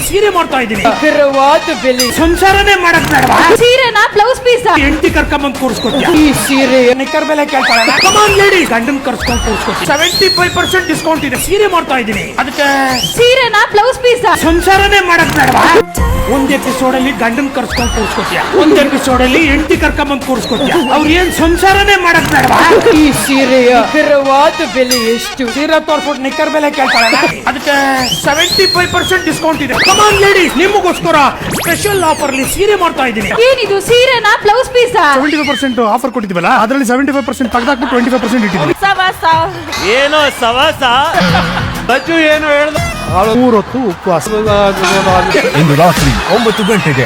ಸೀರೆ ಮಾಡ್ತಾ ಇದೀನಿ. ಬೆಲೆ ಸಂಸಾರನೇ ಮಾಡಕ್ ಬೇಡವಾ? ಸೀರೆನಾ ಬ್ಲೌಸ್ ಪೀಸ್ ಹೆಂಡತಿ ಕರ್ಕೊಂಬಂದ್ ಕೂರ್ಸ್ಕೊತ್ಯಾ? ಈ ಸೀರೆ ನಿಕ್ಕರ್ ಬೆಲೆ ಕೇಳ್ತಾಳೆ. ಕಮಾನ್ ಲೇಡಿ, ಗಂಡನ್ ಕರ್ಸ್ಕೊಂಡ್ ಕೂರ್ಸ್ಕೊತ್ಯಾ? 75% ಡಿಸ್ಕೌಂಟ್ ಇದೆ. ಸೀರೆ ಮಾಡ್ತಾ ಇದೀನಿ. ಅದಕ್ಕೆ ಸೀರೆನಾ ಬ್ಲೌಸ್ ಪೀಸ್ ಸಂಸಾರನೇ ಮಾಡಕ್ ಬೇಡವಾ? ಒಂದ್ ಎಪಿಸೋಡ್ ಅಲ್ಲಿ ಗಂಡನ್ ಕರ್ಸ್ಕೊಂಡ್ ಕೂರ್ಸ್ಕೊತ್ಯಾ, ಒಂದ್ ಎಪಿಸೋಡ್ ಅಲ್ಲಿ ಹೆಂಡತಿ ಕರ್ಕೊಂಬಂದ್ ಕೂರ್ಸ್ಕೊತ್ಯಾ? ಅವ್ರ ಏನ್ ಸಂಸಾರನೇ ಮಾಡಕ್ ಬೇಡವಾ? ಈ ಸೀರೆಯ ಬೆಲೆ ಎಷ್ಟು? ಸೀರೆ ತೋರ್ಸ್ಬಿಟ್ಟು ನಿಕ್ಕರ್ ಬೆಲೆ ಕೇಳ್ತಾಳೆ. ಅದಕ್ಕೆ 75% ಡಿಸ್ಕೌಂಟ್ ಇದೆ. ಕಮಾನ್ ಲೇಡಿ, ನಿಮಗೋಸ್ಕರ ಸ್ಪೆಷಲ್ ಆಫರ್ ಅಲ್ಲಿ ಸೀರೆ ಮಾಡ್ತಾ ಇದೀನಿ. ಏನಿದು ಸೀರೆನಾ ಬ್ಲೌಸ್ ಪೀಸ್ 75% ಆಫರ್ ಕೊಟ್ಟಿದ್ವಲ್ಲ, ಅದರಲ್ಲಿ 75% ತೆಗೆದಾಕ್ಬಿಟ್ಟು 25% ಇಟ್ಟಿದ್ದೀವಿ. ಏನೋ ಸವಾಸ ಬಜ್ಜು ಏನು ಹೇಳ್ದ 3 ಹೊತ್ತು ಉಪವಾಸ. ಇಂದು ರಾತ್ರಿ 9 ಗಂಟೆಗೆ